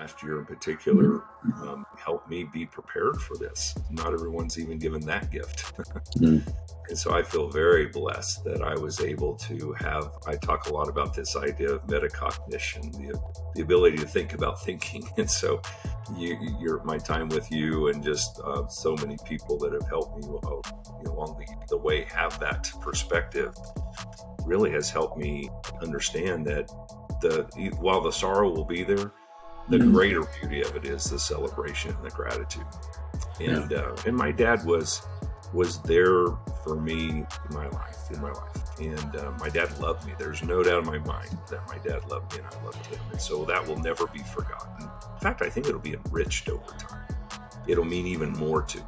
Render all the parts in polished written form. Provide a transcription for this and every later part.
last year in particular helped me be prepared for this. Not everyone's even given that gift. And so I feel very blessed that I was able to I talk a lot about this idea of metacognition, the ability to think about thinking. And so my time with you and just so many people that have helped me along the way have that perspective really has helped me understand that while the sorrow will be there, the greater beauty of it is the celebration and the gratitude. And my dad was there for me in my life. And my dad loved me. There's no doubt in my mind that my dad loved me and I loved him. And so that will never be forgotten. In fact, I think it'll be enriched over time. It'll mean even more to me.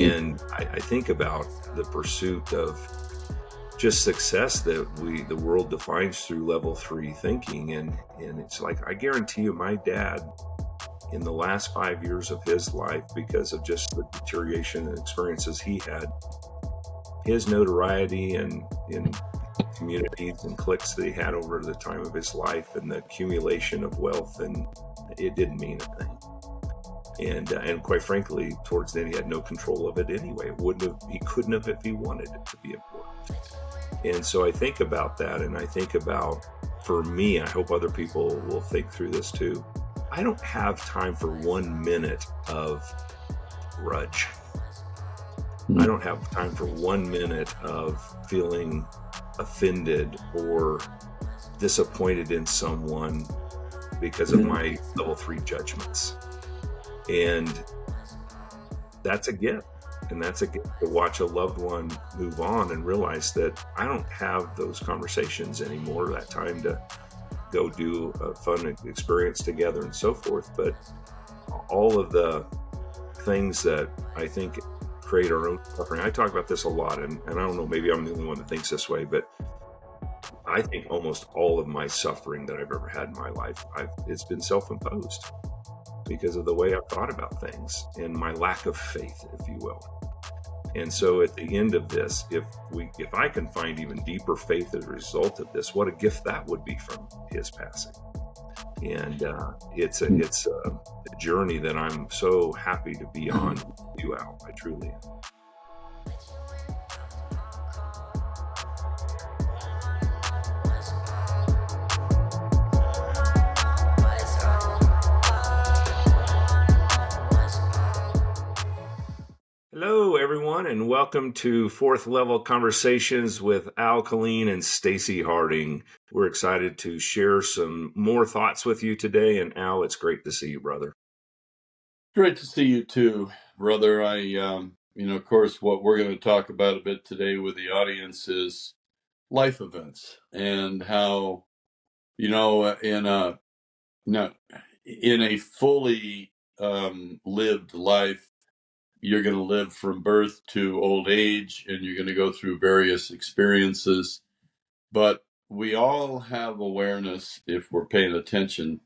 And I think about the pursuit of just success that the world defines through level 3 thinking. And it's like, I guarantee you my dad, in the last 5 years of his life, because of just the deterioration and experiences he had, his notoriety and in communities and cliques that he had over the time of his life and the accumulation of wealth, and it didn't mean a thing. And quite frankly, towards then he had no control of it anyway. He couldn't have if he wanted it to be important. And so I think about that, and I think about, for me, I hope other people will think through this too. I don't have time for 1 minute of grudge. I don't have time for 1 minute of feeling offended or disappointed in someone because of my level 3 judgments. And that's a gift. And that's a gift to watch a loved one move on and realize that I don't have those conversations anymore, that time to go do a fun experience together and so forth. But all of the things that I think create our own suffering, I talk about this a lot, and I don't know, maybe I'm the only one that thinks this way, but I think almost all of my suffering that I've ever had in my life, it's been self-imposed because of the way I've thought about things and my lack of faith, if you will. And so at the end of this, if I can find even deeper faith as a result of this, what a gift that would be from his passing. And it's a journey that I'm so happy to be on with you, Al. I truly am. Hello, everyone, and welcome to Fourth Level Conversations with Al Colleen and Stacey Harding. We're excited to share some more thoughts with you today. And Al, it's great to see you, brother. Great to see you too, brother. Of course, what we're going to talk about a bit today with the audience is life events and how, in a fully lived life, you're going to live from birth to old age, and you're going to go through various experiences. But we all have awareness, if we're paying attention,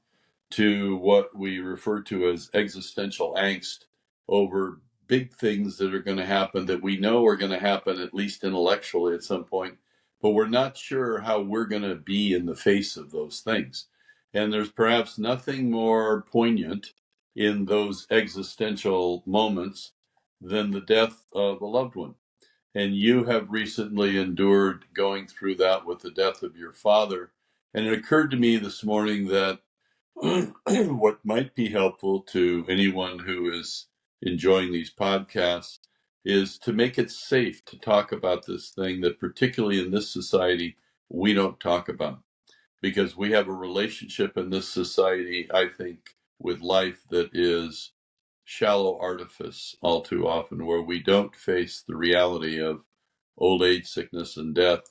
to what we refer to as existential angst over big things that are going to happen that we know are going to happen, at least intellectually at some point, but we're not sure how we're going to be in the face of those things. And there's perhaps nothing more poignant in those existential moments than the death of a loved one. And you have recently endured going through that with the death of your father. And it occurred to me this morning that what might be helpful to anyone who is enjoying these podcasts is to make it safe to talk about this thing that, particularly in this society, we don't talk about. Because we have a relationship in this society, I think, with life that is shallow artifice all too often, where we don't face the reality of old age, sickness, and death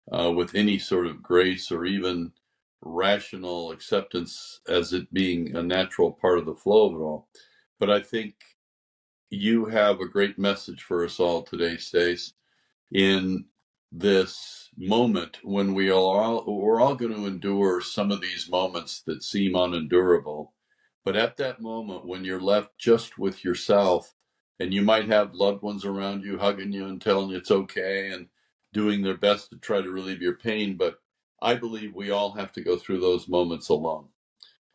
with any sort of grace or even rational acceptance as it being a natural part of the flow of it all. But I think you have a great message for us all today, Stace, in this moment when we're all going to endure some of these moments that seem unendurable. But at that moment, when you're left just with yourself, and you might have loved ones around you hugging you and telling you it's okay and doing their best to try to relieve your pain, but I believe we all have to go through those moments alone,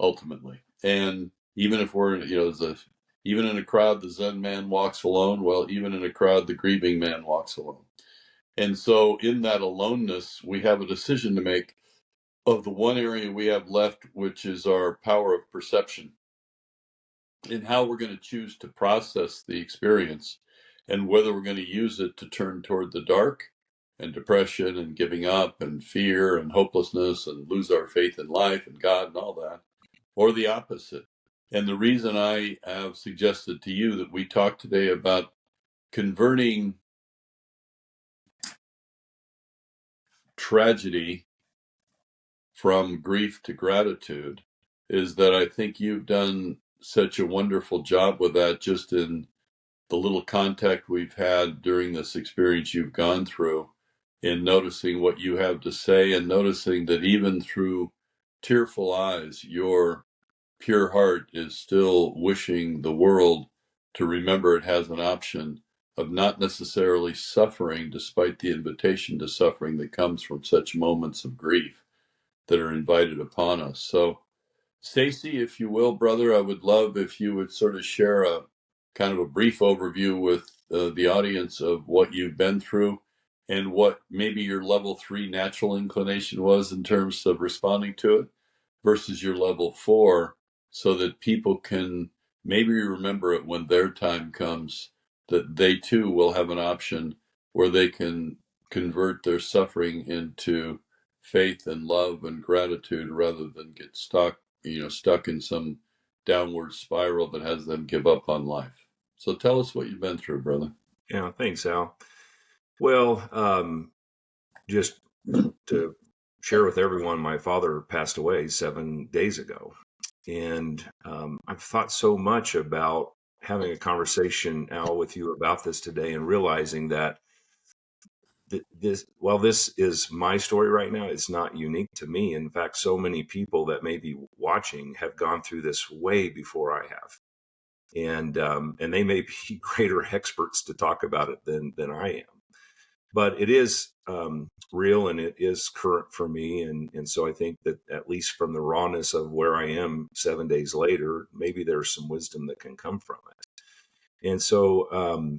ultimately. And even if we're, even in a crowd, the Zen man walks alone. Well, even in a crowd, the grieving man walks alone. And so in that aloneness, we have a decision to make of the one area we have left, which is our power of perception, and how we're going to choose to process the experience, and whether we're going to use it to turn toward the dark and depression and giving up and fear and hopelessness and lose our faith in life and God and all that, or the opposite. And the reason I have suggested to you that we talk today about converting tragedy from grief to gratitude is that I think you've done such a wonderful job with that, just in the little contact we've had during this experience you've gone through, in noticing what you have to say, and noticing that even through tearful eyes, your pure heart is still wishing the world to remember it has an option of not necessarily suffering, despite the invitation to suffering that comes from such moments of grief that are invited upon us. So, Stacey, if you will, brother, I would love if you would sort of share a kind of a brief overview with the audience of what you've been through and what maybe your level 3 natural inclination was in terms of responding to it versus your level 4, so that people can maybe remember it when their time comes, that they too will have an option where they can convert their suffering into faith and love and gratitude, rather than get stuck in some downward spiral that has them give up on life. So tell us what you've been through, brother. Yeah, thanks, Al. Well, just to share with everyone, my father passed away 7 days ago. And I've thought so much about having a conversation, Al, with you about this today, and realizing that while this is my story right now, it's not unique to me. In fact, so many people that may be watching have gone through this way before I have. And they may be greater experts to talk about it than I am. But it is real, and it is current for me. And so I think that, at least from the rawness of where I am 7 days later, maybe there's some wisdom that can come from it. And so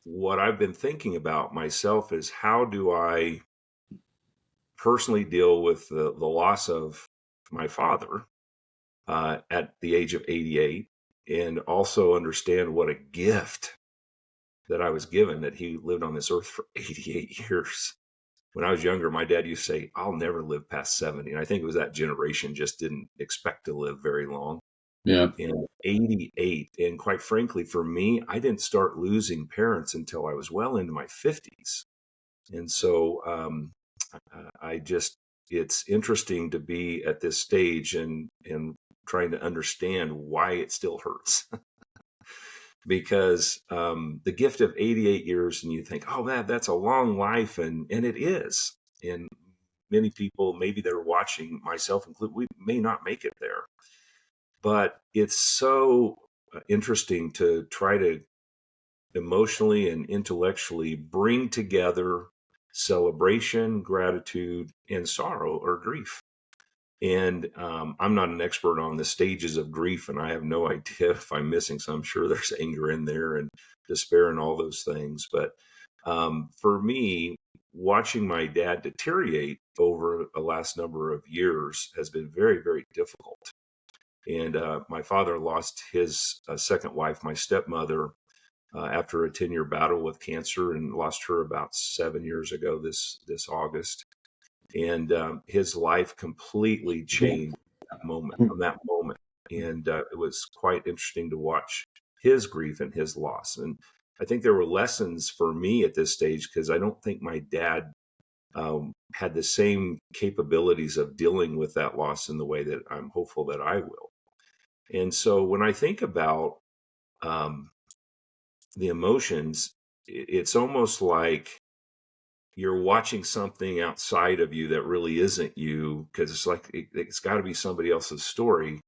what I've been thinking about myself is, how do I personally deal with the loss of my father at the age of 88, and also understand what a gift that I was given, that he lived on this earth for 88 years. When I was younger, my dad used to say, I'll never live past 70. And I think it was that generation just didn't expect to live very long. Yeah. And 88. And quite frankly, for me, I didn't start losing parents until I was well into my 50s. And so it's interesting to be at this stage and trying to understand why it still hurts. Because the gift of 88 years, and you think, oh man, that's a long life, and it is. And many people, maybe they're watching, myself included, we may not make it there. But it's so interesting to try to emotionally and intellectually bring together celebration, gratitude, and sorrow or grief. And I'm not an expert on the stages of grief, and I have no idea if I'm missing some. I'm sure there's anger in there and despair and all those things. But for me, watching my dad deteriorate over the last number of years has been very, very difficult. And my father lost his second wife, my stepmother, after a 10-year battle with cancer, and lost her about 7 years ago this August. And his life completely changed from that moment. And it was quite interesting to watch his grief and his loss. And I think there were lessons for me at this stage, because I don't think my dad had the same capabilities of dealing with that loss in the way that I'm hopeful that I will. And so when I think about the emotions, it's almost like you're watching something outside of you that really isn't you, because it's like it's got to be somebody else's story.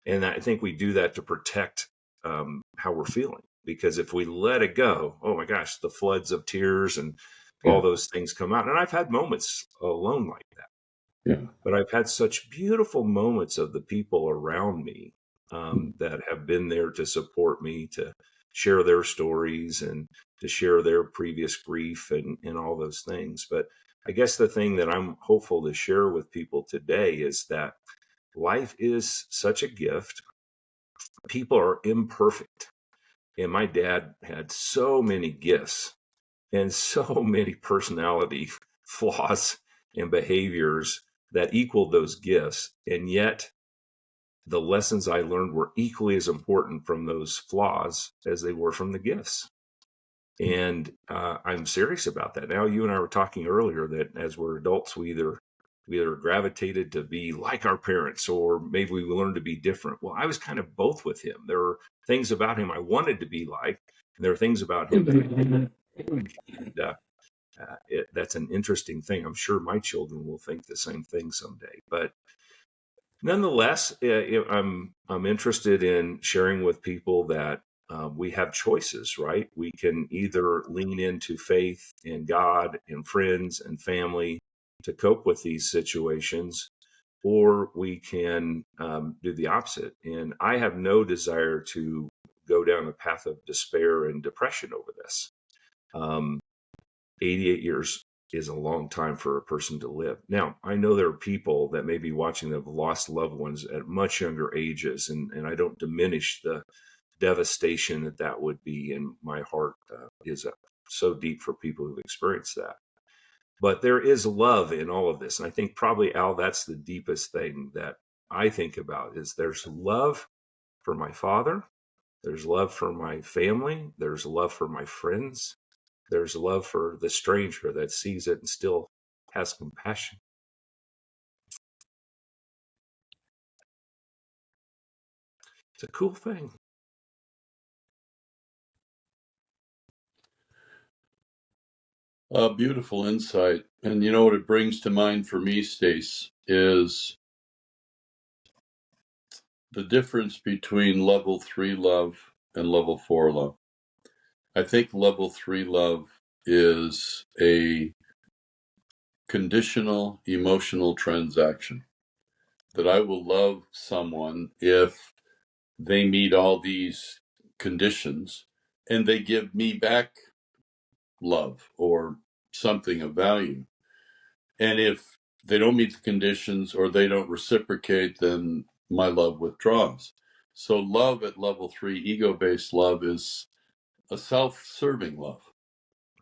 And I think we do that to protect how we're feeling, because if we let it go, oh my gosh, the floods of tears and all those things come out. And I've had moments alone like that. But I've had such beautiful moments of the people around me that have been there to support me, to share their stories and to share their previous grief and all those things. But I guess the thing that I'm hopeful to share with people today is that life is such a gift. People are imperfect. And my dad had so many gifts and so many personality flaws and behaviors that equaled those gifts. And yet, the lessons I learned were equally as important from those flaws as they were from the gifts. And I'm serious about that. Now, you and I were talking earlier that as we're adults, we either gravitated to be like our parents, or maybe we learned to be different. Well, I was kind of both with him. There were things about him I wanted to be like, and there are things about him that I didn't like. And that's an interesting thing. I'm sure my children will think the same thing someday. But nonetheless, I'm interested in sharing with people that we have choices, right? We can either lean into faith in God and friends and family to cope with these situations, or we can do the opposite. And I have no desire to go down a path of despair and depression over this. Um, 88 years is a long time for a person to live. Now, I know there are people that may be watching that have lost loved ones at much younger ages, and I don't diminish the devastation that would be, and my heart is so deep for people who've experienced that. But there is love in all of this. And I think probably, Al, that's the deepest thing that I think about is there's love for my father, there's love for my family, there's love for my friends, there's love for the stranger that sees it and still has compassion. It's a cool thing. A beautiful insight. And you know what it brings to mind for me, Stace, is the difference between level 3 love and level 4 love. I think level 3 love is a conditional emotional transaction, that I will love someone if they meet all these conditions and they give me back love or something of value. And if they don't meet the conditions or they don't reciprocate, then my love withdraws. So love at level 3, ego-based love, is a self-serving love.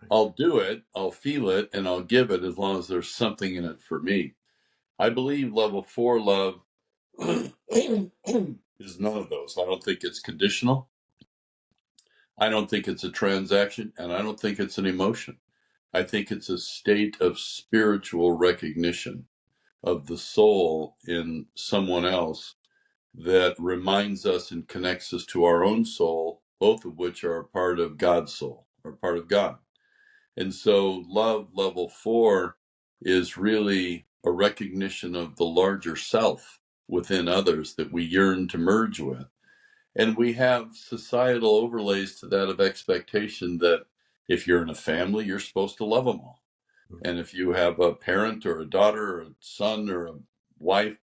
I'll do it, I'll feel it, and I'll give it as long as there's something in it for me. I believe level 4 love is none of those. I don't think it's conditional. I don't think it's a transaction, and I don't think it's an emotion. I think it's a state of spiritual recognition of the soul in someone else that reminds us and connects us to our own soul, both of which are a part of God's soul, or part of God. And so love level 4 is really a recognition of the larger self within others that we yearn to merge with. And we have societal overlays to that of expectation that if you're in a family, you're supposed to love them all. And if you have a parent or a daughter or a son or a wife,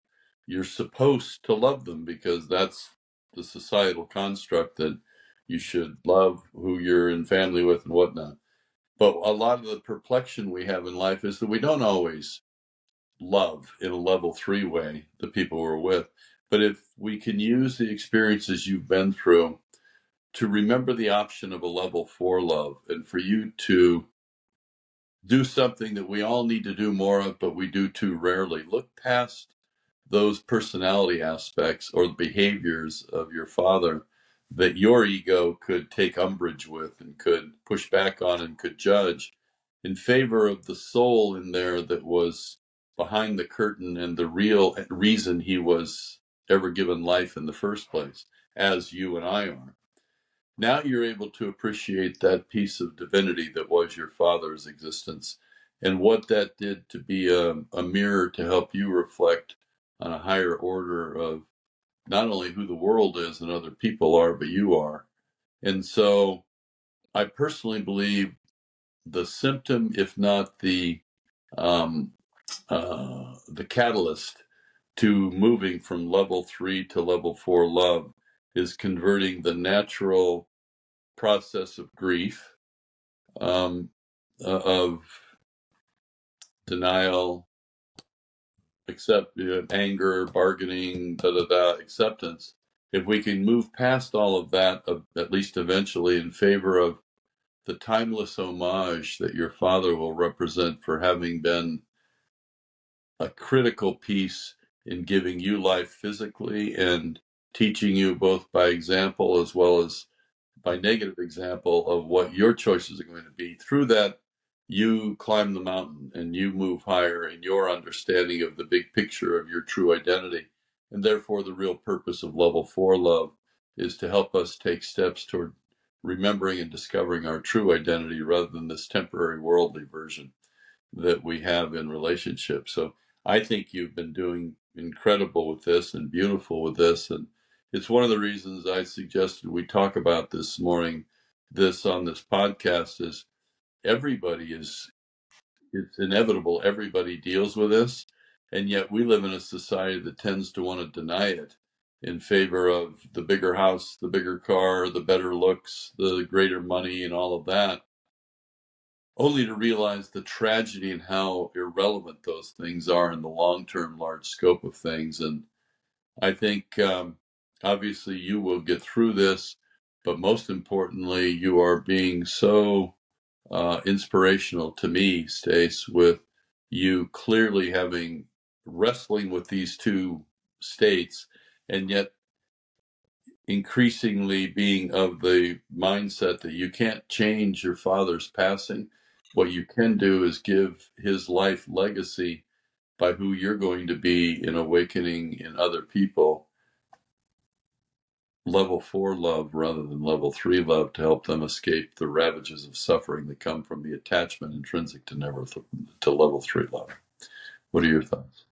you're supposed to love them because that's the societal construct that you should love who you're in family with and whatnot. But a lot of the perplexion we have in life is that we don't always love in a level 3 way the people we're with. But if we can use the experiences you've been through to remember the option of a level 4 love, and for you to do something that we all need to do more of, but we do too rarely, look past those personality aspects or the behaviors of your father that your ego could take umbrage with and could push back on and could judge, in favor of the soul in there that was behind the curtain and the real reason he was ever given life in the first place, as you and I are. Now you're able to appreciate that piece of divinity that was your father's existence and what that did to be a mirror to help you reflect on a higher order of not only who the world is and other people are, but you are. And so I personally believe the symptom, if not the um, the catalyst to moving from level 3 to level 4 love is converting the natural process of grief, of denial, anger, bargaining, acceptance. If we can move past all of that, at least eventually, in favor of the timeless homage that your father will represent for having been a critical piece in giving you life physically and teaching you both by example as well as by negative example of what your choices are going to be. Through that, you climb the mountain and you move higher in your understanding of the big picture of your true identity. And therefore, the real purpose of level 4 love is to help us take steps toward remembering and discovering our true identity rather than this temporary worldly version that we have in relationships. So I think you've been doing incredible with this and beautiful with this. And it's one of the reasons I suggested we talk about this morning, this on this podcast is everybody it's inevitable. Everybody deals with this. And yet we live in a society that tends to want to deny it in favor of the bigger house, the bigger car, the better looks, the greater money, and all of that, only to realize the tragedy and how irrelevant those things are in the long-term large scope of things. And I think obviously you will get through this, but most importantly, you are being so inspirational to me, Stace, with you clearly having wrestling with these two states and yet increasingly being of the mindset that you can't change your father's passing. What you can do is give his life legacy by who you're going to be in awakening in other people. Level 4 love rather than level 3 love to help them escape the ravages of suffering that come from the attachment intrinsic to level 3 love. What are your thoughts?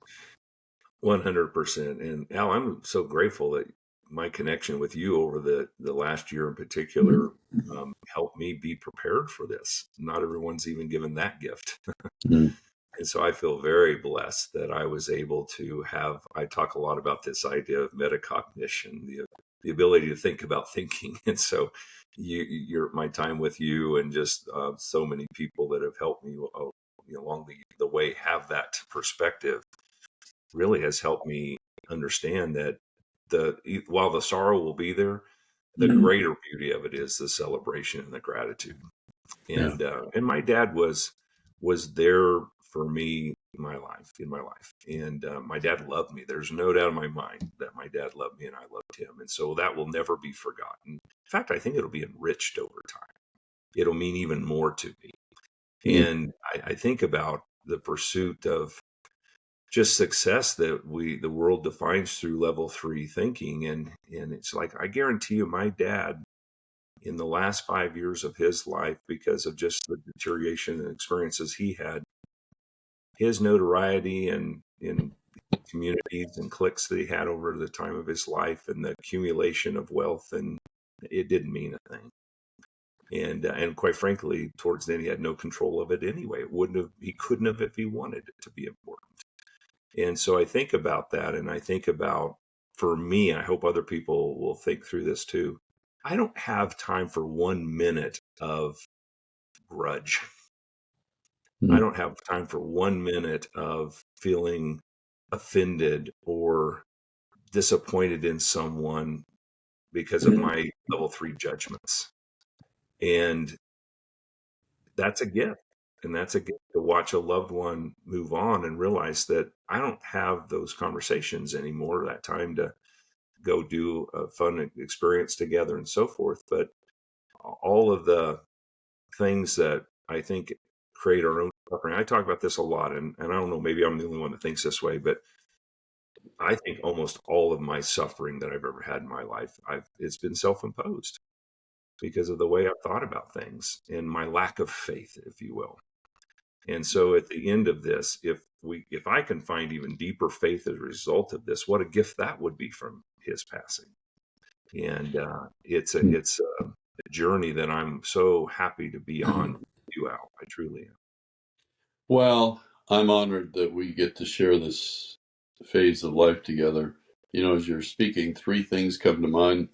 100%. And Al, I'm so grateful that my connection with you over the last year in particular helped me be prepared for this. Not everyone's even given that gift. Mm. And so I feel very blessed that I was able to have, I talk a lot about this idea of metacognition, the ability to think about thinking. And so my time with you and just so many people that have helped me along the way have that perspective really has helped me understand that while the sorrow will be there, the greater beauty of it is the celebration and the gratitude. And and my dad was there for me in my life. And my dad loved me. There's no doubt in my mind that my dad loved me and I loved him. And so that will never be forgotten. In fact, I think it'll be enriched over time. It'll mean even more to me. And I think about the pursuit of just success that the world defines through level 3 thinking. And it's like, I guarantee you, my dad, in the last 5 years of his life, because of just the deterioration and experiences he had, his notoriety and in communities and cliques that he had over the time of his life and the accumulation of wealth, and it didn't mean a thing. And quite frankly, towards the end, he had no control of it anyway. He couldn't have if he wanted it to be important. And so I think about that, and I think about, for me, I hope other people will think through this too. I don't have time for 1 minute of grudge. I don't have time for 1 minute of feeling offended or disappointed in someone because of my level 3 judgments. And that's a gift. And that's a gift to watch a loved one move on and realize that I don't have those conversations anymore, that time to go do a fun experience together and so forth. But all of the things that I think create our own suffering. I talk about this a lot, and I don't know, maybe I'm the only one that thinks this way, but I think almost all of my suffering that I've ever had in my life, it's been self-imposed because of the way I've thought about things and my lack of faith, if you will. And so at the end of this, if I can find even deeper faith as a result of this, what a gift that would be from his passing. And it's a journey that I'm so happy to be on with you, Al. I truly am. Well, I'm honored that we get to share this phase of life together. You know, as you're speaking, three things come to mind.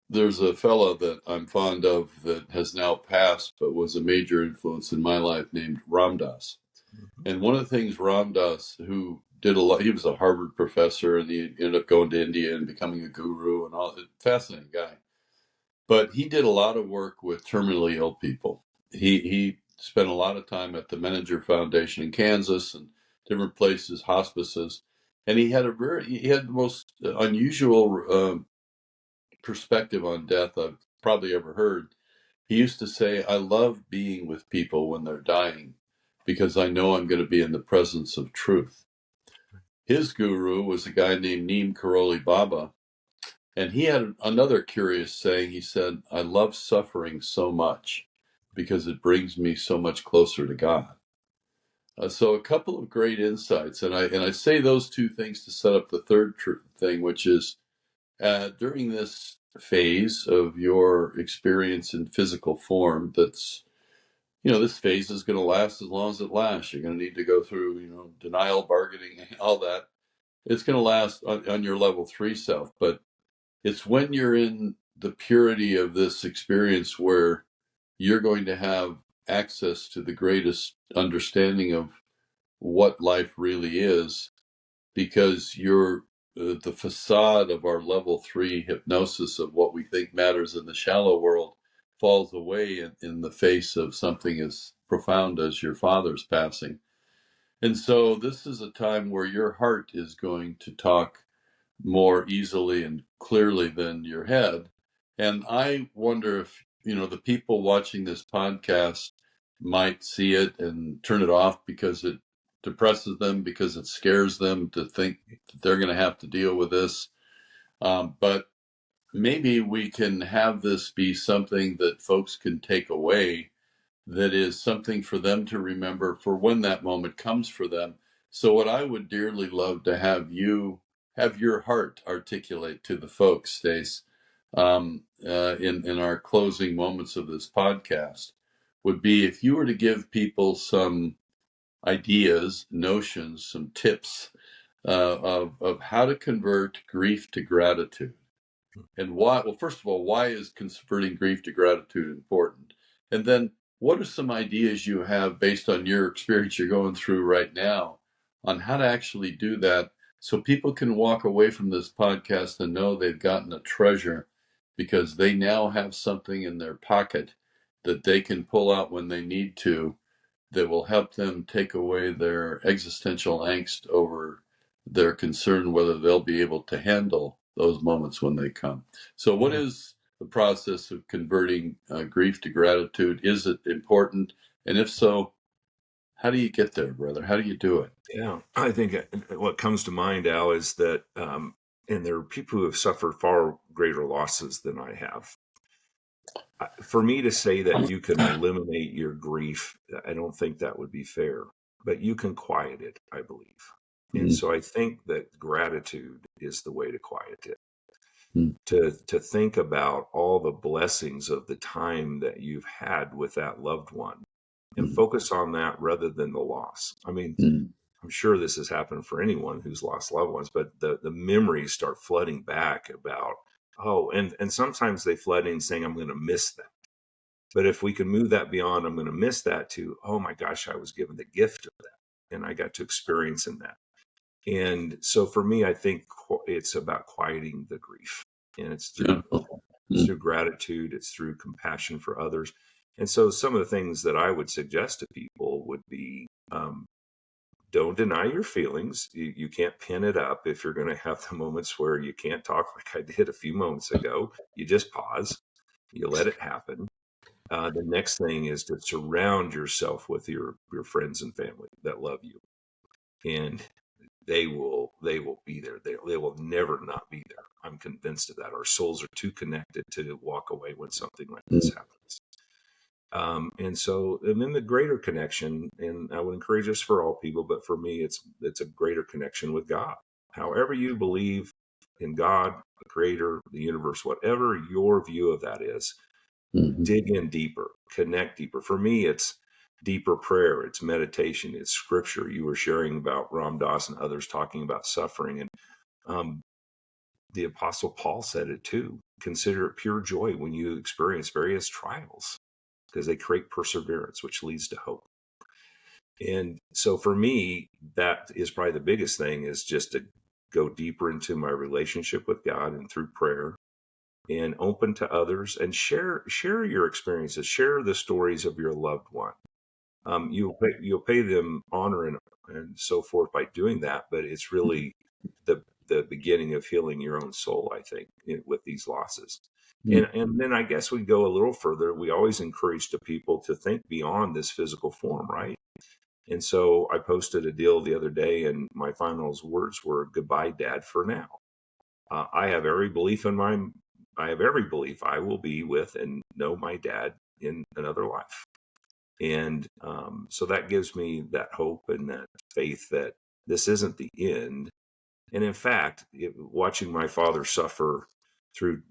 There's a fellow that I'm fond of that has now passed, but was a major influence in my life, named Ram Dass. Mm-hmm. And one of the things Ram Dass, who did a lot, he was a Harvard professor and he ended up going to India and becoming a guru and all. Fascinating guy. But he did a lot of work with terminally ill people. He spent a lot of time at the Menninger Foundation in Kansas and different places, hospices, and he had the most unusual perspective on death I've probably ever heard. He used to say, "I love being with people when they're dying because I know I'm going to be in the presence of truth." His guru was a guy named Neem Karoli Baba. And he had another curious saying. He said, "I love suffering so much because it brings me so much closer to God." So a couple of great insights. And I say those two things to set up the third thing, which is during this phase of your experience in physical form, this phase is going to last as long as it lasts. You're going to need to go through, denial, bargaining, all that. It's going to last on your level 3 self. But it's when you're in the purity of this experience where you're going to have access to the greatest understanding of what life really is, because you're the facade of our level 3 hypnosis of what we think matters in the shallow world falls away in the face of something as profound as your father's passing. And so this is a time where your heart is going to talk more easily and clearly than your head. And I wonder if, the people watching this podcast might see it and turn it off because it depresses them, because it scares them to think that they're going to have to deal with this. But maybe we can have this be something that folks can take away, that is something for them to remember for when that moment comes for them. So what I would dearly love to have your heart articulate to the folks, Stace, in our closing moments of this podcast, would be if you were to give people some ideas, notions, some tips of how to convert grief to gratitude. And why? Well, first of all, why is converting grief to gratitude important? And then what are some ideas you have based on your experience you're going through right now on how to actually do that, so people can walk away from this podcast and know they've gotten a treasure, because they now have something in their pocket that they can pull out when they need to, that will help them take away their existential angst over their concern whether they'll be able to handle those moments when they come. So what is the process of converting grief to gratitude? Is it important? And if so, how do you get there, brother? How do you do it? Yeah, I think what comes to mind, Al, is that, and there are people who have suffered far greater losses than I have. For me to say that you can eliminate your grief, I don't think that would be fair, but you can quiet it, I believe. And so I think that gratitude is the way to quiet it. To think about all the blessings of the time that you've had with that loved one and focus on that rather than the loss. I mean, I'm sure this has happened for anyone who's lost loved ones, but the memories start flooding back about, and sometimes they flood in saying, I'm going to miss that. But if we can move that beyond, I'm going to miss that, to, oh my gosh, I was given the gift of that and I got to experience in that. And so for me, I think it's about quieting the grief, and it's through gratitude, it's through compassion for others. And so some of the things that I would suggest to people would be, don't deny your feelings. You can't pin it up. If you're going to have the moments where you can't talk, like I did a few moments ago, you just pause, you let it happen. The next thing is to surround yourself with your friends and family that love you, and they will be there. They will never not be there. I'm convinced of that. Our souls are too connected to walk away when something like this happens. And then the greater connection, and I would encourage this for all people, but for me, it's a greater connection with God. However you believe in God, the creator, the universe, whatever your view of that is, dig in deeper, connect deeper. For me, it's deeper prayer, it's meditation, it's scripture. You were sharing about Ram Dass and others talking about suffering. And the Apostle Paul said it too. Consider it pure joy when you experience various trials, because they create perseverance, which leads to hope. And so for me, that is probably the biggest thing, is just to go deeper into my relationship with God and through prayer, and open to others, and share your experiences, share the stories of your loved one. You'll pay them honor and so forth by doing that, but it's really the beginning of healing your own soul, I think, with these losses. And then I guess we go a little further. We always encourage the people to think beyond this physical form, right? And so I posted a deal the other day, and my final words were, "Goodbye, Dad, for now." I have every belief I will be with and know my dad in another life. And so that gives me that hope and that faith that this isn't the end. And in fact, watching my father suffer through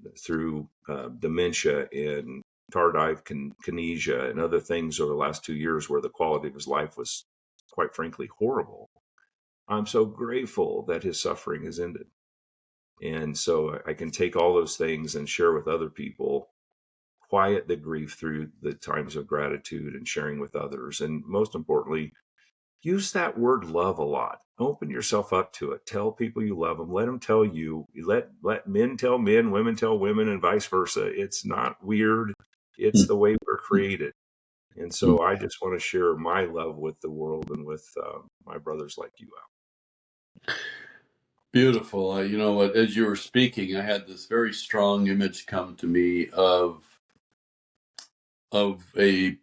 dementia and tardive kinesia and other things over the last 2 years, where the quality of his life was, quite frankly, horrible, I'm so grateful that his suffering has ended. And so I can take all those things and share with other people, quiet the grief through the times of gratitude and sharing with others. And most importantly, use that word love a lot. Open yourself up to it. Tell people you love them. Let them tell you. Let men tell men, women tell women, and vice versa. It's not weird. It's the way we're created. And so I just want to share my love with the world and with my brothers like you out. Beautiful. You know what? As you were speaking, I had this very strong image come to me of a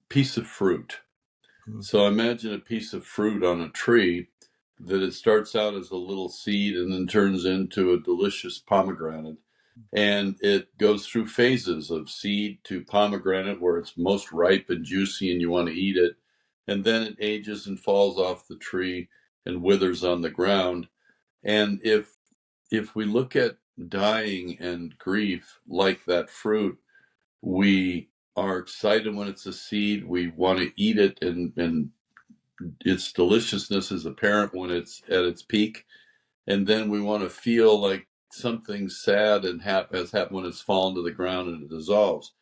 piece of fruit. So imagine a piece of fruit on a tree that it starts out as a little seed and then turns into a delicious pomegranate. And it goes through phases of seed to pomegranate, where it's most ripe and juicy and you want to eat it. And then it ages and falls off the tree and withers on the ground. And if we look at dying and grief like that fruit, we are excited when it's a seed. We want to eat it, and its deliciousness is apparent when it's at its peak. And then we want to feel like something sad and has happened when it's fallen to the ground and it dissolves.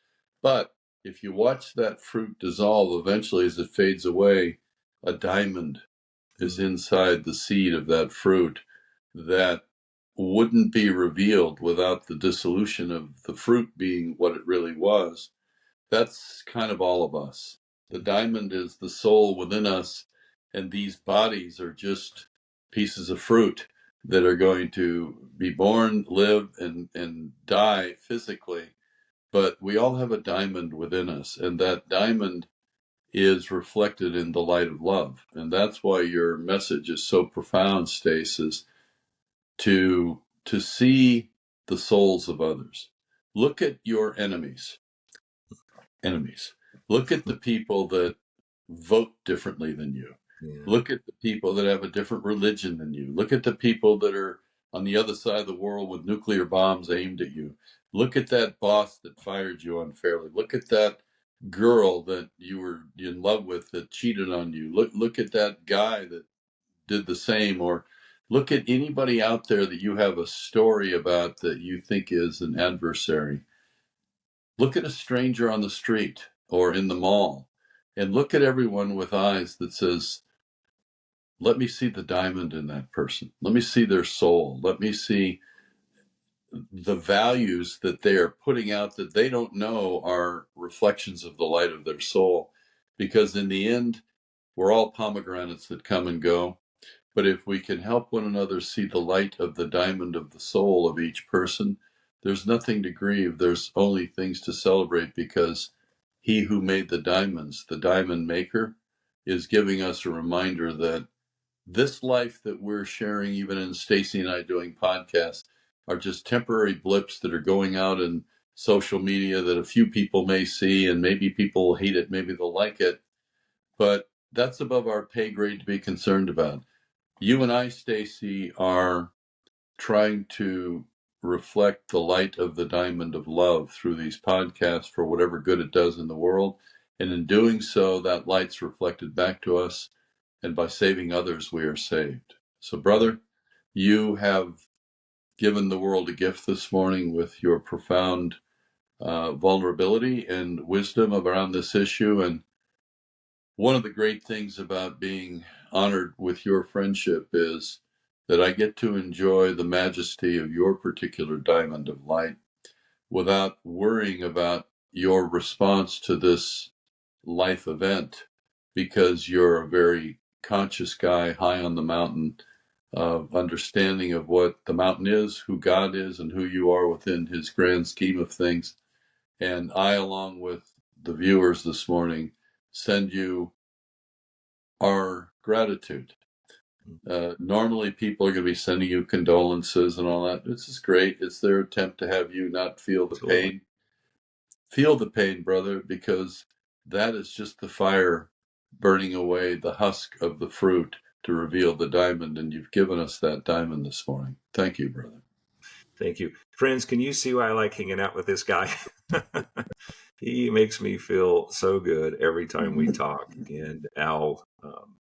But if you watch that fruit dissolve, eventually as it fades away, a diamond is inside the seed of that fruit that wouldn't be revealed without the dissolution of the fruit being what it really was. That's kind of all of us. The diamond is the soul within us, and these bodies are just pieces of fruit that are going to be born, live, and die physically. But we all have a diamond within us, and that diamond is reflected in the light of love. And that's why your message is so profound, Stace, is to see the souls of others. Look at your enemies. Look at the people that vote differently than you. Yeah. Look at the people that have a different religion than you. Look at the people that are on the other side of the world with nuclear bombs aimed at you. Look at that boss that fired you unfairly. Look at that girl that you were in love with that cheated on you. Look at that guy that did the same. Or look at anybody out there that you have a story about that you think is an adversary. Look at a stranger on the street or in the mall, and look at everyone with eyes that says, let me see the diamond in that person. Let me see their soul. Let me see the values that they are putting out that they don't know are reflections of the light of their soul. Because in the end, we're all pomegranates that come and go. But if we can help one another see the light of the diamond of the soul of each person, there's nothing to grieve. There's only things to celebrate, because he who made the diamonds, the diamond maker, is giving us a reminder that this life that we're sharing, even in Stacey and I doing podcasts, are just temporary blips that are going out in social media that a few people may see, and maybe people will hate it, maybe they'll like it, but that's above our pay grade to be concerned about. You and I, Stacey, are trying to reflect the light of the diamond of love through these podcasts for whatever good it does in the world. And in doing so, that light's reflected back to us. And by saving others, we are saved. So, brother, you have given the world a gift this morning with your profound vulnerability and wisdom around this issue. And one of the great things about being honored with your friendship is that I get to enjoy the majesty of your particular diamond of light without worrying about your response to this life event, because you're a very conscious guy high on the mountain of understanding of what the mountain is, who God is, and who you are within his grand scheme of things. And I, along with the viewers this morning, send you our gratitude. Normally, people are going to be sending you condolences and all that. This is great. It's their attempt to have you not feel the pain. Feel the pain, brother, because that is just the fire burning away the husk of the fruit to reveal the diamond. And you've given us that diamond this morning. Thank you, brother. Thank you. Friends, can you see why I like hanging out with this guy? He makes me feel so good every time we talk. And Al,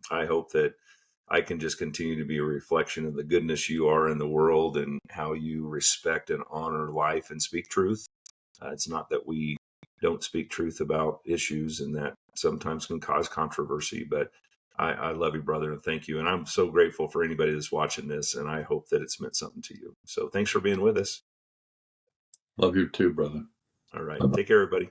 I hope that I can just continue to be a reflection of the goodness you are in the world and how you respect and honor life and speak truth. It's not that we don't speak truth about issues, and that sometimes can cause controversy, but I love you, brother, and thank you. And I'm so grateful for anybody that's watching this, and I hope that it's meant something to you. So thanks for being with us. Love you too, brother. All right. Take care, everybody.